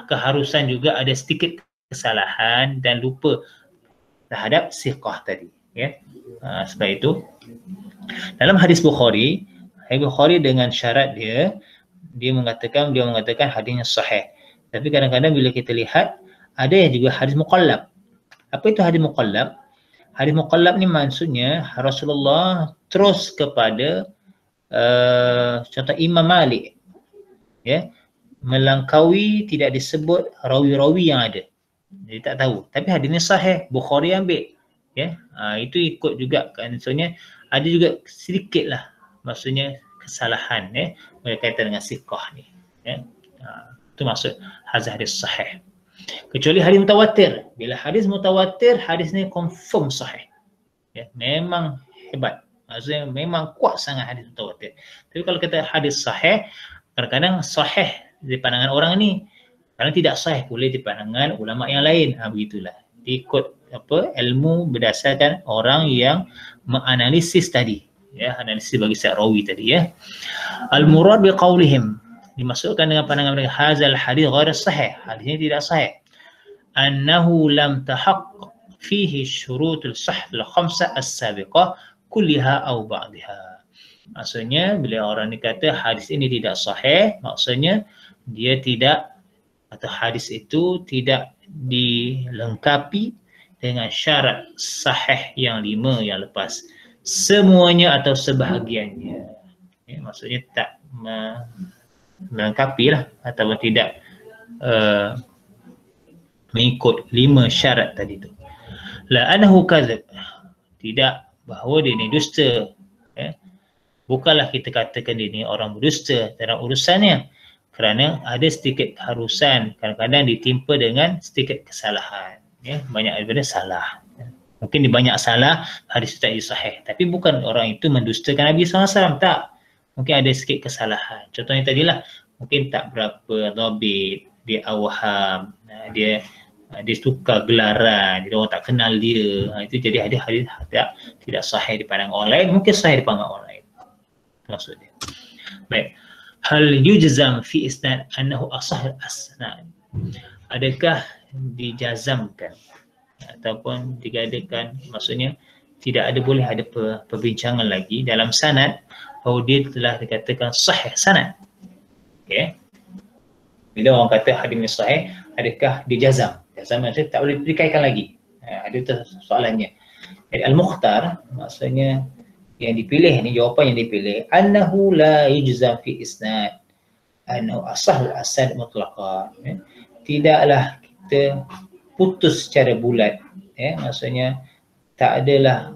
keharusan juga ada sedikit kesalahan dan lupa terhadap siqah tadi, ya. Sebab itu dalam hadis Bukhari dengan syarat dia mengatakan hadisnya sahih. Tapi kadang-kadang bila kita lihat ada yang juga hadis muqallab. Apa itu hadis muqallab? Hadis muqallab ni maksudnya Rasulullah terus kepada contoh Imam Malik, ya, melangkaui tidak disebut rawi-rawi yang ada. Jadi tak tahu. Tapi hadis ni sahih, Bukhari ambil, ya. Itu ikut juga kan, maksudnya ada juga sedikit lah maksudnya kesalahan berkaitan dengan siqah ni. Itu maksud hadis sahih. Kecuali hadis mutawatir. Bila hadis mutawatir, hadis ni confirm sahih. Memang hebat. Maksudnya memang kuat sangat hadis mutawatir. Tapi kalau kata hadis sahih, kadang-kadang sahih di pandangan orang ni, kadang tidak sahih pula di pandangan ulama yang lain. Begitulah. Ikut ilmu berdasarkan orang yang menganalisis tadi. Analisis bagi setiap rawi tadi. Al-murad biqaulihim, dimasukkan dengan pandangan mereka, hazal hadis ghair sahih. Hadis ini tidak sahih. Annahu lam tahaqqaq fihi syurutul sahih al-khamsah as-sabiqah kulliha aw ba'daha. Maksudnya bila orang ni kata hadis ini tidak sahih, maksudnya dia tidak, atau hadis itu tidak dilengkapi dengan syarat sahih yang 5 yang lepas, semuanya atau sebahagiannya. Maksudnya tak melengkapi lah, ataupun tidak mengikut 5 syarat tadi tu. La annahu kadzab, tidak, bahawa dia ni dusta. Bukanlah kita katakan dia ni orang berdusta dalam urusannya, kerana ada sedikit keharusan, kadang-kadang ditimpa dengan sedikit kesalahan. Banyak daripada salah. Mungkin dia banyak salah, hadis itu tak sahih. Tapi bukan orang itu mendustakan Nabi SAW, tak. Mungkin ada sedikit kesalahan. Contohnya tadilah, mungkin tak berapa dhabit, dia awham, dia tukar gelaran, dia orang tak kenal dia. Itu jadi hadis tidak sahih di pandangan orang lain, mungkin sahih di pandangan orang lain. Maksud dia. Baik. Hal yujzam fi isnad annahu asah al-asnad. Adakah dijazamkan ataupun digadakan, maksudnya tidak ada, boleh ada perbincangan lagi dalam sanad bahawa dia telah dikatakan sahih sanad. Bila orang kata hadis ini sahih, adakah dijazam? Jazam maksudnya tak boleh dikaitkan lagi. Ada soalannya. Jadi al-mukhtar, maksudnya yang dipilih ni, jawapan yang dipilih, annahu la yujzam fi isnad annahu asahul asad mutlaqan. Tidaklah kita putus secara bulat, maksudnya tak adalah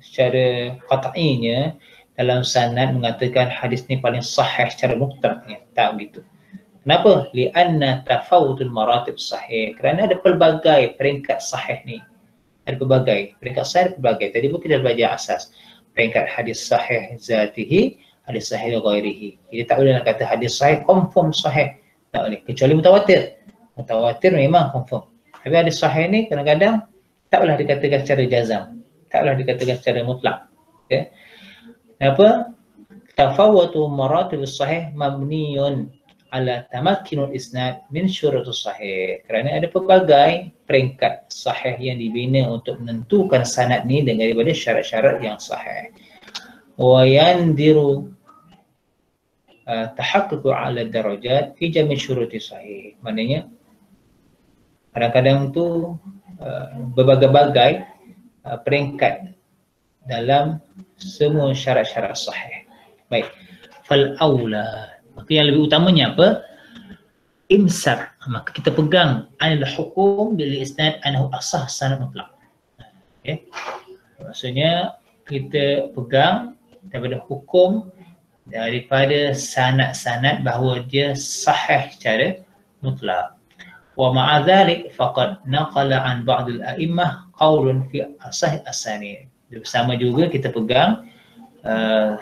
secara qat'inya dalam sanad mengatakan hadis ni paling sahih secara mutlak, tak begitu. Kenapa? Li'anna tafawutul maratib sahih, kerana ada pelbagai peringkat sahih ni. Ada pelbagai peringkat sahih, ada pelbagai. Tadi pun kita belajar asas peringkat hadis sahih zatihi, hadis sahih ghairihi. Kita tak boleh nak kata hadis sahih confirm sahih, tak boleh, kecuali mutawatir. Mutawatir memang confirm. Tapi hadis sahih ni kadang-kadang taklah dikatakan secara jazam, taklah dikatakan secara mutlak. Kenapa? Tafawutu maratib sahih mabniyun ala tamakkinul isnad min syurutus sahih. Kerana ada pelbagai peringkat sahih yang dibina untuk menentukan sanad ni daripada syarat-syarat yang sahih. Wa yandiru tahaqquq ala darajat fi jami' syuruti sahih. Maknanya kadang-kadang tu berbagai-bagai peringkat dalam semua syarat-syarat sahih. Baik. Fal aula, maka yang lebih utamanya apa? Imsak, maka kita pegang adalah hukum bil isnad annahu asah sanad mutlaq. Maksudnya kita pegang daripada hukum daripada sanad-sanad bahawa dia sahih secara mutlaq. Wa ma'a dhalik faqad naqala an ba'd al-a'immah qaulun fi asah as-sanid. Bersama juga kita pegang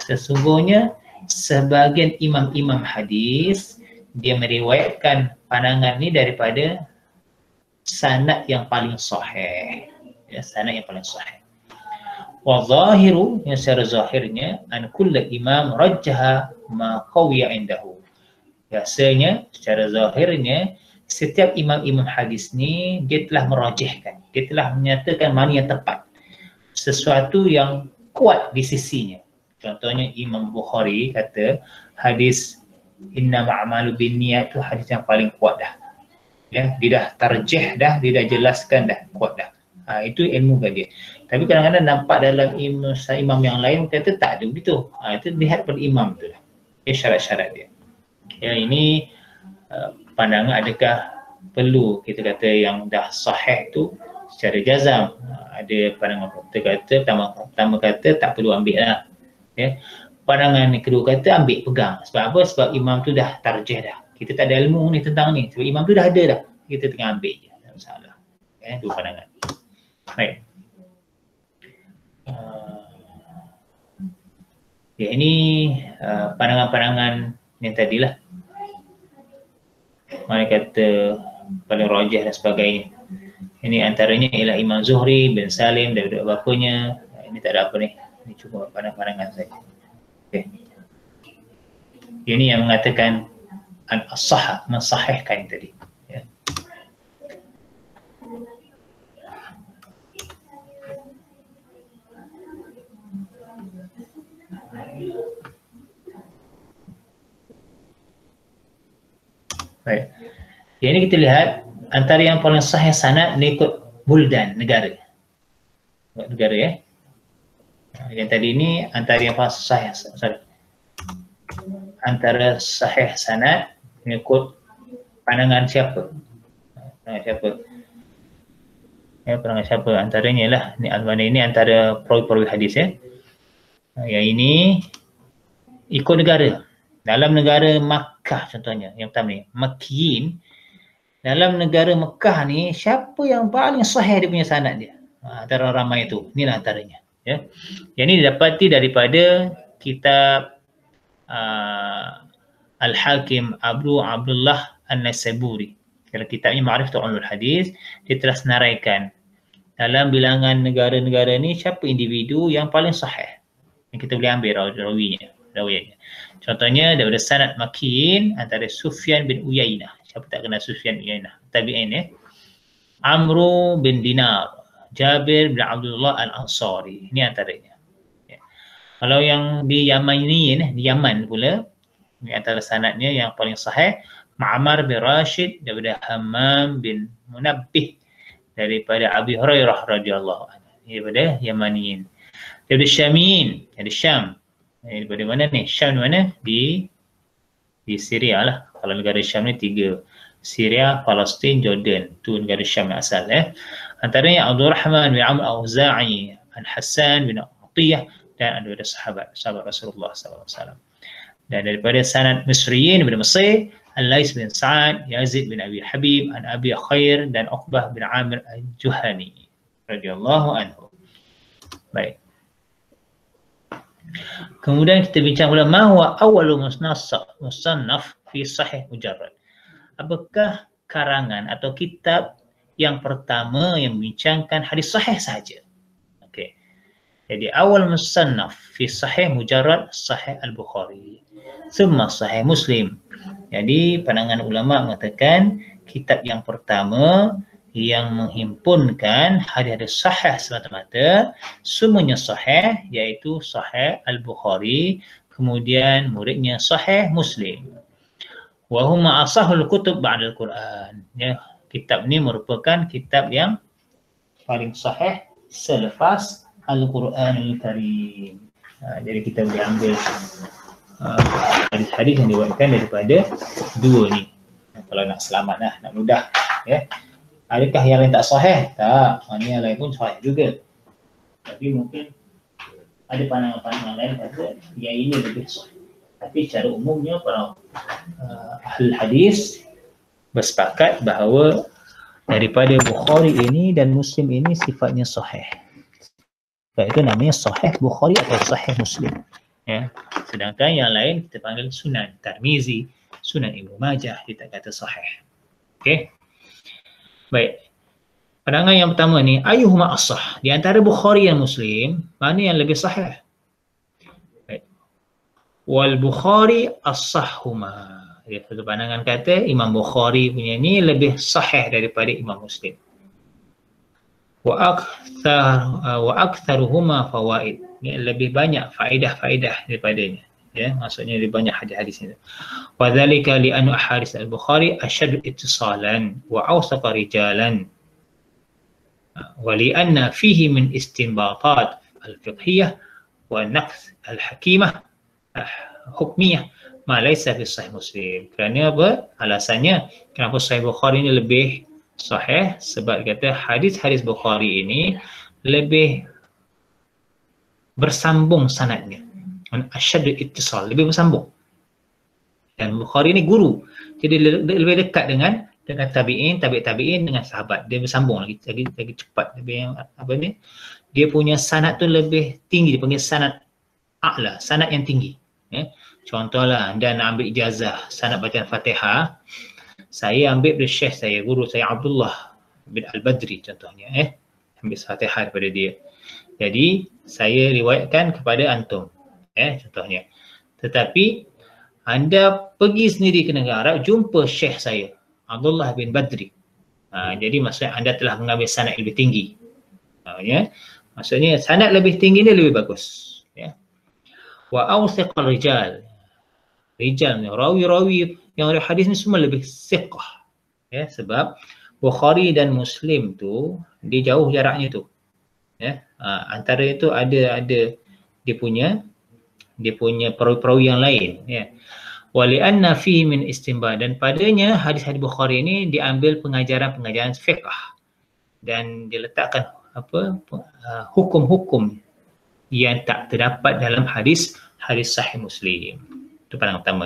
sesungguhnya sebahagian imam-imam hadis dia meriwayatkan pandangan ni daripada sanad yang paling sahih, sanad yang paling sahih. Wa zahiru, yang secara zahirnya, an kullu imam rajjaha ma qawiya indahu. Biasanya secara zahirnya setiap imam-imam hadis ni dia telah merajihkan, dia telah menyatakan mana yang tepat, sesuatu yang kuat di sisinya. Contohnya Imam Bukhari kata hadis innamal a'malu binniyat itu hadis yang paling kuat dah. Dia dah tarjih dah, dia dah jelaskan dah, kuat dah. Itu ilmu dia. Tapi kadang-kadang nampak dalam imam yang lain kata tak ada begitu. Itu lihat pada imam tu lah. Syarat-syarat dia. Ini pandangan adakah perlu kita kata yang dah sahih tu secara jazam. Ada pandangan pertama kata tak perlu ambil lah. Ya. Pandangan kedua kata ambil pegang. Sebab apa? Sebab imam tu dah tarjih dah. Kita tak ada ilmu ni tentang ni. Sebab imam tu dah ada dah. Kita tengah ambil je. Tak masalah. Dua pandangan. Baik. Ini pandangan-pandangan yang tadilah. Mana kata paling rajih dan sebagainya. Ini antaranya ialah Imam Zuhri bin Salim daripada bapanya. Ini tak ada apa ni. Ini cuma pandangan-pandangan saja. Okay. Ini yang mengatakan as-sahah, mensahihkan tadi. Ya. Baik. Yang ini kita lihat antara yang paling sahih sanad ni ikut buldan, negara. Negara ya. Yang tadi ini antara yang paling sahih, antara sahih sanad mengikut pandangan siapa? Pandangan siapa? Ya, pandangan siapa? Antaranya lah ni Al-Albani ini antara perawi-perawi hadis ya. Yang ini ikut negara. Dalam negara Makkah contohnya, yang pertama ni, Makkiyin. Dalam negara Mekah ni, siapa yang paling sahih dia punya sanad dia? Antara ramai itu, inilah antaranya. Ya. Yang ini didapati daripada kitab Al-Hakim Abu Abdullah An-Naisaburi. Dalam kitabnya Ma'rifatul Ulumul Hadis, dia telah senaraikan dalam bilangan negara-negara ni siapa individu yang paling sahih. Yang kita boleh ambil rawinya. Contohnya daripada sanad Makkiyin antara Sufyan bin Uyainah. Siapa tak kenal Sufyan bin Uyainah? Tabi'in ya. Amru bin Dinar, Jabir bin Abdullah Al-Ansari. Ini antaranya. Ya. Kalau yang di Yamaniyin, di Yaman pula, ini antara sanadnya yang paling sahih, Ma'mar bin Rashid daripada Hammam bin Munabbih daripada Abi Hurairah radhiyallahu anhu. Daripada Yamaniyin. Daripada Syamiyin, dari Syam. Daripada mana ni? Syam mana? Di Syria lah. Kalau negara Syam ni 3. Syria, Palestin, Jordan. Tu negara Syam yang asal Antaranya Abdul Rahman bin Amr Al-Auza'i, Al-Hassan bin Atiyah dan ada sahabat Rasulullah SAW. Dan daripada sanad Misriyin daripada Mesir, Al-Lais bin Sa'ad, Yazid bin Abi Habib, An Abi Khair dan Uqbah bin Amir Al-Juhani radhiyallahu anhu. Baik. Kemudian kita bincang pula ma huwa awwalu musannaf fi sahih mujarrad. Apakah karangan atau kitab yang pertama yang membincangkan hadis sahih saja? Okey. Jadi awal musannaf fi sahih mujarrad sahih Al-Bukhari. Thumma sahih Muslim. Jadi pandangan ulama mengatakan kitab yang pertama yang menghimpunkan hadis-hadis sahih semata-mata semuanya sahih iaitu sahih Al-Bukhari, kemudian muridnya sahih Muslim. Wa huma asahul kutub ba'da al-Quran. Ya, kitab ini merupakan kitab yang paling sahih selepas Al-Quranul Karim. Jadi kita boleh ambil hadis-hadis yang diwakilkan daripada dua ni. Kalau nak selamat lah, nak mudah ya. Adakah yang lain tak sahih? Tak. Yang lain pun sahih juga. Tapi mungkin ada pandangan-pandangan lain kata yang ini lebih sahih. Tapi secara umumnya para ahli hadis bersepakat bahawa daripada Bukhari ini dan Muslim ini sifatnya sahih. Sebab itu namanya sahih Bukhari atau sahih Muslim. Ya. Sedangkan yang lain kita panggil Sunan Tirmizi, Sunan Ibnu Majah, kita kata sahih. Okey. Baik. Pandangan yang pertama ni, ayyuhuma as-sah? Di antara Bukhari dan Muslim, mana yang lebih sahih? Baik. Wal Bukhari as-sahhuma. Dia satu pandangan kata Imam Bukhari punya ni lebih sahih daripada Imam Muslim. Wa aktsaruhuma fawaid. Ini lebih banyak faedah-faedah daripadanya. Ya, maksudnya lebih banyak hadis-hadis itu. Wa dzalika li anna ahadits al-Bukhari ashaddu ittisalan wa awsaqa rijalan. Wa li anna fihi min istinbatat al-fiqhiyah wa naqd al-hakimah hukmiyah ma laysa fi sahih Muslim. Kerana apa? Alasannya kenapa Sahih Bukhari ini lebih sahih sebab kata hadis-hadis Bukhari ini lebih bersambung sanadnya. Asyaddu ittisal, lebih bersambung. Dan Bukhari ni guru. Jadi lebih dekat dengan tabi'in, tabi'in dengan sahabat. Dia bersambung lagi cepat. Lebih apa ni? Dia punya sanad tu lebih tinggi, dia panggil sanad a'la, sanad yang tinggi. Contohlah anda nak ambil ijazah sanad bacaan Fatihah, saya ambil dari syekh saya, guru saya Abdullah bin Al-Badri contohnya, ambil Fatihah daripada dia. Jadi saya riwayatkan kepada antum, contohnya. Tetapi anda pergi sendiri ke negara Arab, jumpa syekh saya Abdullah bin Badri. Jadi maksudnya anda telah mengambil sanad lebih tinggi. Maksudnya sanad lebih tinggi ni lebih bagus. Wa awthiqal rijal. Rijal ni rawi-rawi yang riwayat hadis ni semua lebih thiqah. Sebab Bukhari dan Muslim tu dia jauh jaraknya tu. Antara itu ada dia punya perawi-perawi yang lain. Wa li'anna fihi min istinbat, dan padanya hadis-hadis Bukhari ini diambil pengajaran-pengajaran fiqh dan diletakkan hukum-hukum yang tak terdapat dalam hadis sahih Muslim. Itu pandangan pertama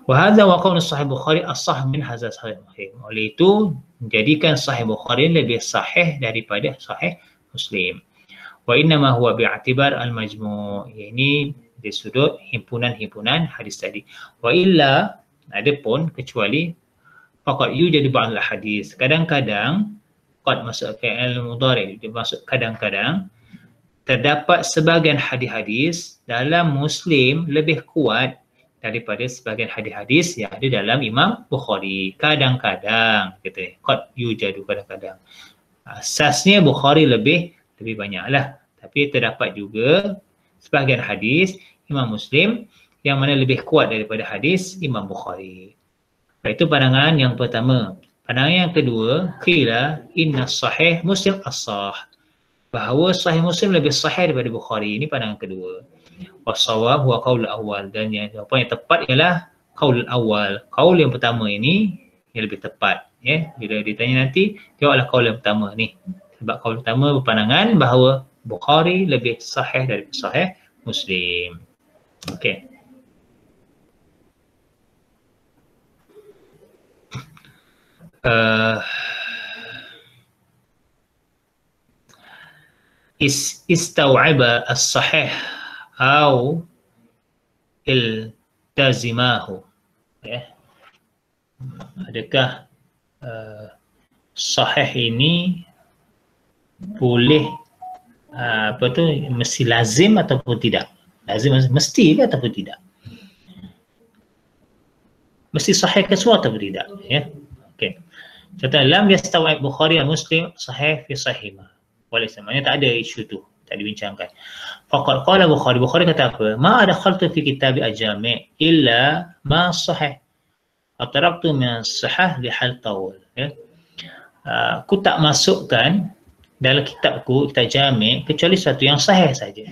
Wa hadza wa qawl sahih Bukhari as-sah min hadza sahih Muslim. Oleh itu menjadikan sahih Bukhari lebih sahih daripada sahih Muslim. Wa inna ma huwa bi'atibar al-majmu'. Ini dari sudut himpunan-himpunan hadis tadi. Wa illa, adapun kecuali faqad yujadu ba'd al-hadis. Kadang-kadang qad masuk fi'il mudhari', dia masuk kadang-kadang terdapat sebahagian hadis-hadis dalam Muslim lebih kuat daripada sebahagian hadis-hadis yang ada dalam Imam Bukhari. Kadang-kadang kata qad yujadu, kadang-kadang. Asasnya Bukhari lebih banyaklah, tapi terdapat juga sebahagian hadis Imam Muslim yang mana lebih kuat daripada hadis Imam Bukhari. Itu pandangan yang pertama. Pandangan yang kedua, qila inna sahih Muslim as-sah, bahawa sahih Muslim lebih sahih daripada Bukhari. Ini pandangan kedua. Wasawab huwa qaul awal, dan yang tepat ialah qaul awal. Qaul yang pertama ini yang lebih tepat. Bila ditanya nanti, jawablah qaul yang pertama ni. Sebab qaul pertama berpandangan bahawa Bukhari lebih sahih daripada sahih Muslim. Okey. Istaw'aba as-sahih au iltazimahu. Adakah sahih ini boleh mesti lazim ataupun tidak? Lazim mesti ke ataupun tidak? Mesti sahih ke semua ataupun tidak? Okey. Contoh, lam yastaw'ab Bukhari dan Muslim sahih fi sahihima. Maknanya tak ada isu tu, tak dibincangkan. Faqad qala Bukhari kata apa? Ma adkhaltu fi kitab al-jami' illa ma sahih. Ataraktu min sahih li hal tawul. Aku tak masukkan dalam kitabku, kitab jami' kecuali satu yang sahih saja.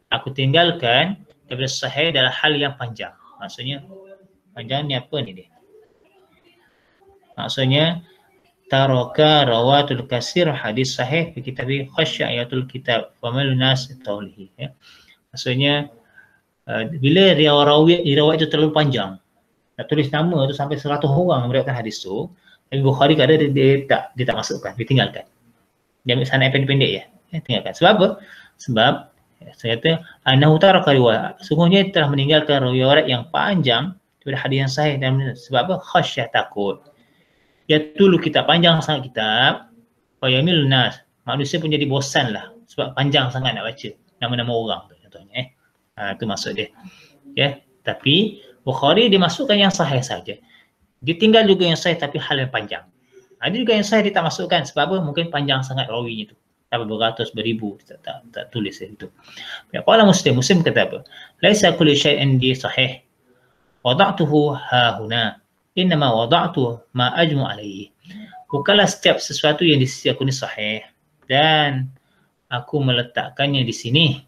Aku tinggalkan daripada sahih dalam hal yang panjang. Maksudnya panjang ni apa ni dia? Maksudnya taraka rawatul kasir hadis sahih fi kitabi khasyatul kitab wa malunas taulihi. Maksudnya bila riwayat itu terlalu panjang, nak tulis nama tu sampai 100 orang meriwayatkan hadis tu, tapi Bukhari kata dia tak masukkan, dia tinggalkan. Dia ambil sanad pendek-pendek tinggalkan. Sebab apa? Sebab saya kata annahu taraka riwayat, sungguhnya telah meninggalkan riwayat yang panjang daripada hadis yang sahih. Dan sebab apa? Khasyah, takut. Ya dulu kitab panjang sangat kitab, wayamil nas, manusia pun jadi bosan lah sebab panjang sangat nak baca nama-nama orang tu contohnya. Itu maksud dia. Tapi Bukhari dia masukkan yang sahih saja. Dia tinggal juga yang sahih tapi hal yang panjang. Ada juga yang sahih dia tak masukkan sebab apa? Mungkin panjang sangat rawinya tu. Sampai beratus, beribu, tak tulis itu. Qala Muslim kata apa? Laisa kullu syai'in di sahih. Wada'tuhu ha huna. Innama wada'tu ma ajmu alaihi. Bukanlah setiap sesuatu yang di sisi aku ni sahih dan aku meletakkannya di sini.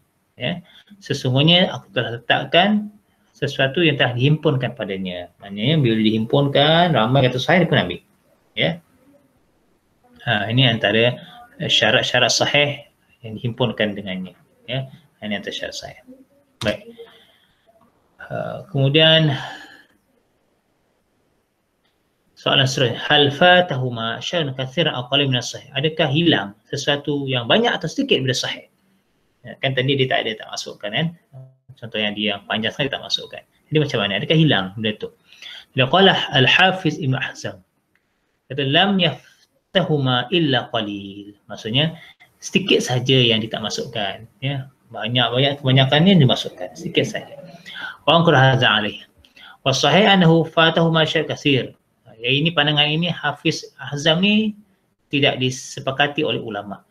Sesungguhnya aku telah letakkan sesuatu yang telah dihimpunkan padanya. Maknanya bila dihimpunkan, ramai kata sahih dia pun ambil. Ini antara syarat-syarat sahih yang dihimpunkan dengannya. Ya, ini antara syarat sahih. Baik. Kemudian soalan seterusnya, hal fatahuma syai'un katsiran aw qalil min as-sahih? Adakah hilang sesuatu yang banyak atau sedikit daripada sahih? Kan tadi dia tak masukkan kan? Contohnya dia yang panjang sekali tak masukkan. Jadi macam mana? Adakah hilang benda tu? Bila qala Al-Hafiz Ibn Hazm, kata lam yaftahuma illa qalil. Maksudnya sedikit saja yang dia tak masukkan, ya. Banyak kebanyakannya dimasukkan, sedikit saja. Wa anqur hadza alaih. Wa sahih annahu fatahuma syai' katsir. Ini pandangan ini Hafiz Hazm ni tidak disepakati oleh ulama.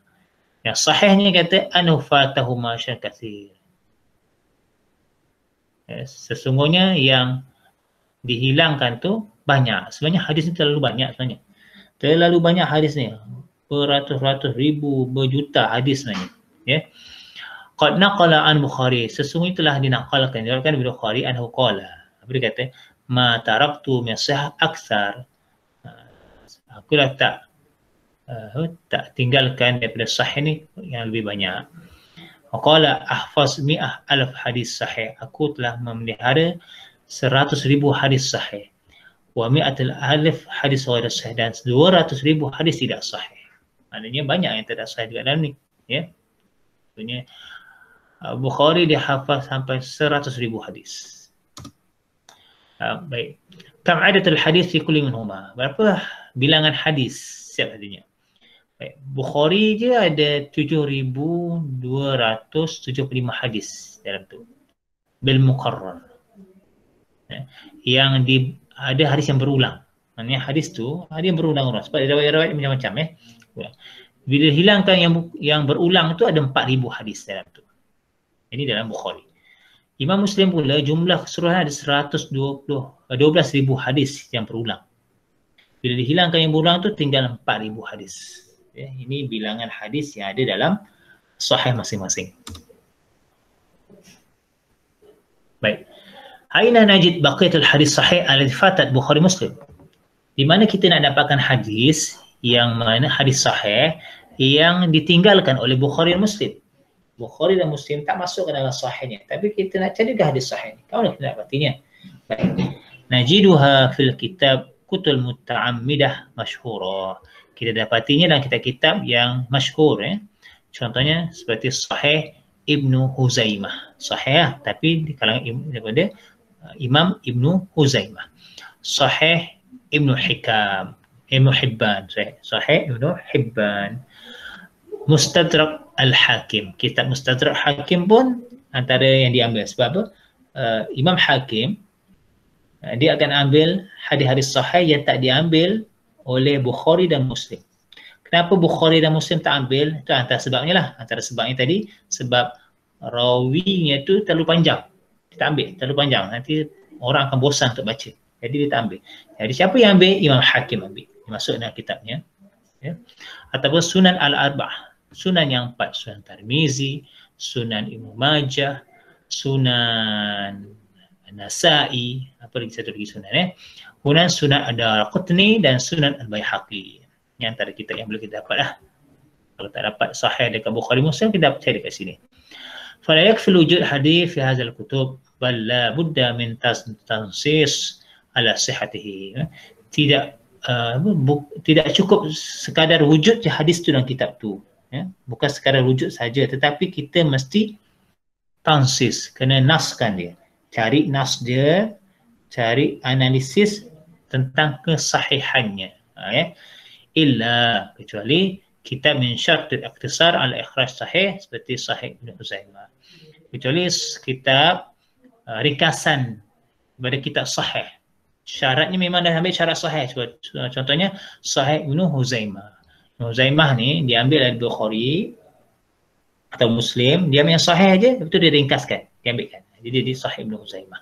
Yang sahihnya kata annahu fatahuma syai' katsir. Sesungguhnya yang dihilangkan tu banyak. Sebenarnya hadis ni terlalu banyak sebenarnya. Terlalu banyak hadis ni. Beratus-ratus ribu, berjuta hadis sebenarnya. Ya. Qad naqala an Bukhari. Sesungguhnya telah dinakalkan diriwayatkan oleh Bukhari anhu qala. Dia kata, ma taraktu min sahih aktsar. Aku dah tak tinggalkan daripada sahih ni yang lebih banyak. Qala ahfaz mi'ah alaf hadis sahih. Aku telah memelihara 100,000 hadis sahih. Wa mi'atul alif hadis ghair sahih, dan 200,000 hadis tidak sahih. Maknanya banyak yang tidak sahih juga dalam ni, ya. Maksudnya Bukhari dia hafaz sampai 100,000 hadis. Baik. Kam adatul hadis fi kulli minhuma? Berapa bilangan hadis setiap hadinya? Baik. Bukhari je ada 7,275 hadis dalam tu. Bil muqarrar. Yang ada hadis yang berulang. Maksudnya hadis tu ada yang berulang-ulang sebab riwayat-riwayat macam-macam, ya. Bila hilangkan yang berulang tu ada 4,000 hadis dalam tu. Ini dalam Bukhari. Imam Muslim pula jumlah keseluruhan ada 12,000 hadis yang berulang. Bila dihilangkan yang berulang tu tinggal 4,000 hadis. Ya, ini bilangan hadis yang ada dalam sahih masing-masing. Baik. Aina najid baqiyatul hadis sahih alladhi fatat Bukhari Muslim? Di mana kita nak dapatkan hadis yang mana hadis sahih yang ditinggalkan oleh Bukhari dan Muslim? Bukhari dan Muslim tak masuk ke dalam sahihnya, tapi kita nak cari hadis sahih ni. Kau nak dapatinya. Baik. Najiduha fil kitab kutul muta'ammidah masyhurah. Kita dapatinya dalam kitab-kitab yang masyhur, ya. Contohnya seperti Sahih Ibnu Huzaimah. Sahih tapi di kalangan daripada Imam Ibnu Huzaimah. Sahih Ibnu Hibban. Sahih Ibnu Hibban. Mustadrak Al-Hakim. Kitab Mustadrak Hakim pun antara yang diambil. Sebab apa? Imam Hakim dia akan ambil hadis-hadis sahih yang tak diambil oleh Bukhari dan Muslim. Kenapa Bukhari dan Muslim tak ambil? Itu antara sebabnya lah. Antara sebabnya tadi sebab rawinya tu terlalu panjang. Kita ambil terlalu panjang, nanti orang akan bosan untuk baca. Jadi dia tak ambil. Jadi siapa yang ambil? Imam Hakim ambil. Dia masuk dalam kitabnya. Ya. Ataupun Sunan Al-Arba'ah. Sunan yang 4. Sunan Tirmizi, Sunan Ibnu Majah, Sunan Nasa'i, apa lagi satu lagi sunan, kemudian Sunan Ad-Darqutni dan Sunan Al-Baihaqi. Ini antara kitab yang boleh kita dapat lah. Kalau tak dapat sahih dekat Bukhari Muslim, kita dapat cari dekat sini. Fala yakfi wujud hadis fi hadzal kutub bal la budda min tansis ala sihhatihi. Tidak cukup sekadar wujud hadis tu dalam kitab tu, ya. Bukan sekadar wujud saja, tetapi kita mesti tansis, kena naskan dia. Cari nas dia, cari analisis tentang kesahihannya, ya. Illa, kecuali kitab min syartul ikhtisar ala ikhraj sahih seperti Sahih Ibnu Huzaimah. Kecuali kitab ringkasan pada kitab sahih. Syaratnya memang dah ambil syarat sahih. Contohnya Sahih Ibnu Huzaimah. Ibnu Huzaimah ni diambil dari Bukhari atau Muslim, dia ambil yang sahih aja, lepas tu dia ringkaskan, diambilkan. Jadi dia Sahih Ibnu Huzaimah.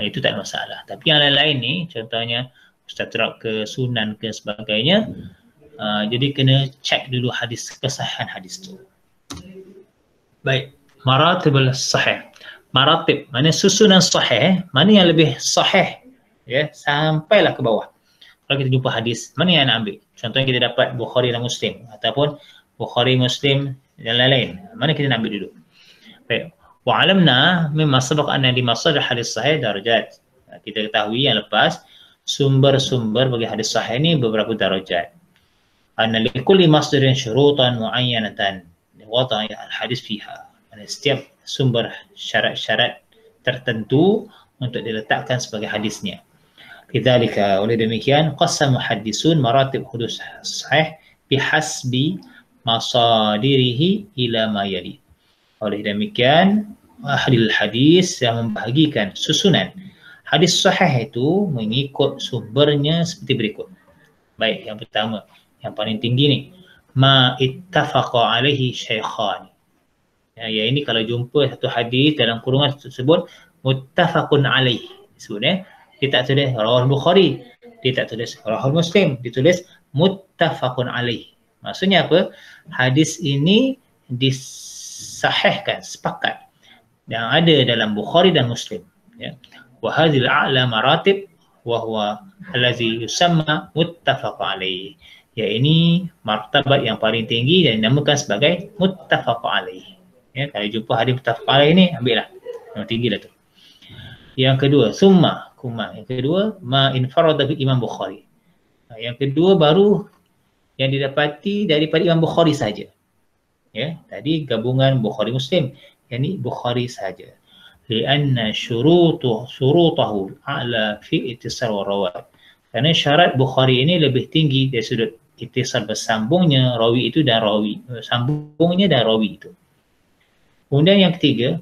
Itu tak ada masalah. Tapi yang lain-lain ni, contohnya Mustadrak ke Sunan ke sebagainya, jadi kena cek dulu hadis, kesahihan hadis tu. Baik, maratibul sahih. Maratib, mana susunan sahih, mana yang lebih sahih, ya, sampailah ke bawah. kalau kita jumpa hadis, mana yang nak ambil? Contohnya kita dapat Bukhari dan Muslim ataupun Bukhari, Muslim dan lain-lain. Mana kita nak ambil dulu? Baik. Wa'alamna mimma sabaq anna di masalah hadis sahih darajat. Kita ketahui yang lepas sumber-sumber bagi hadis sahih ni beberapa darajat. Anna likulli masdarin syurutan muayyanatan wada'a al-hadis fiha. Setiap sumber syarat-syarat tertentu untuk diletakkan sebagai hadisnya. Lidzalika, oleh demikian qassama muhaddisun maratib hudus sahih bihasbi masadirihi ila ma yali. Oleh demikian ahli hadis yang membahagikan susunan hadis sahih itu mengikut sumbernya seperti berikut. Baik, yang pertama, yang paling tinggi ni, ma ittafaqa alaihi syaikhan. Ya, ini kalau jumpa satu hadis dalam kurungan tersebut muttafaqun alaihi, sebutnya dia tak tulis rawahul Bukhari, dia tak tulis rawahul Muslim, ditulis muttafaqun alaihi. Maksudnya apa? Hadis ini disahihkan, sepakat yang ada dalam Bukhari dan Muslim, ya. Wa hadzal a'la maratib wa huwa allazi yusamma muttafaq alaihi. Ya, ini martabat yang paling tinggi dan dinamakan sebagai muttafaq alaihi. Ya, kalau jumpa hadis muttafaq alaihi ni, ambillah. Yang tinggi dah tu. Yang kedua, summa, kuma. Yang kedua, ma infarada bi Imam Bukhari. Yang kedua baru yang didapati daripada Imam Bukhari saja. Ya, tadi gabungan Bukhari Muslim, yang ni Bukhari saja. Lianna syurutahu a'la fi ittisal wa rawat. Kerana syarat Bukhari ini lebih tinggi dari sudut ittisal, bersambungnya rawi itu dan rawi, sambungnya dan rawi itu. Kemudian yang ketiga,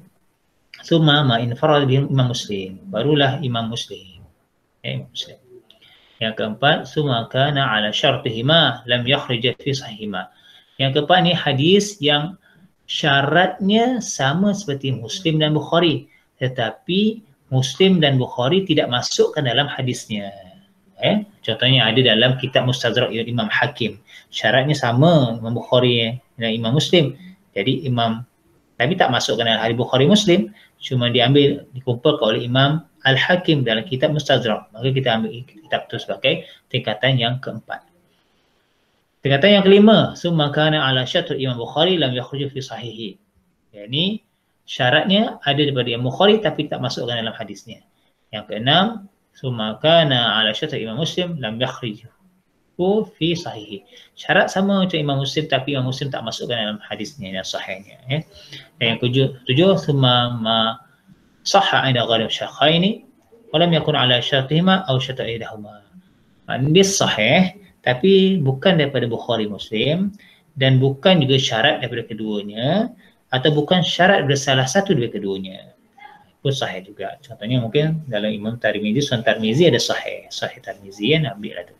summa ma infarad bi Imam Muslim, barulah Imam Muslim. Ya, Imam Muslim. Yang keempat, summa kana ala syartihima lam yakhrij fi sahihima. Yang keempat ni hadis yang syaratnya sama seperti Muslim dan Bukhari, tetapi Muslim dan Bukhari tidak masukkan dalam hadisnya. Contohnya ada dalam kitab Mustadrak Imam Hakim, syaratnya sama Imam Bukhari dan Imam Muslim. Jadi Imam, tapi tak masukkan dalam hadis Bukhari Muslim, cuma diambil, dikumpulkan oleh Imam Al-Hakim dalam kitab Mustadrak. Maka kita ambil kitab itu sebagai tingkatan yang keempat. Tingkatan yang kelima, summa kana ala syartul Imam Bukhari lam yakhruj fi sahihi. Yani syaratnya ada daripada Imam Bukhari tapi tak masukkan dalam hadisnya. Yang keenam, summa kana ala syartul Imam Muslim lam yakhruj fi sahihi. Syarat sama macam Imam Muslim tapi Imam Muslim tak masukkan dalam hadisnya yang sahihnya, ya. Dan yang ketujuh, summa ma sahha 'inda ghairi syaikhaini wa lam yakun ala syartihima aw syart aidahuma. Hadis sahih tapi bukan daripada Bukhari Muslim dan bukan juga syarat daripada keduanya, atau bukan syarat daripada salah satu daripada keduanya, pun sahih juga. Contohnya mungkin dalam Imam Tirmizi, Sunan Tirmizi ada sahih Tirmizi, yang ambil ada.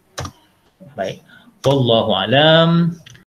Baik, wallahu alam.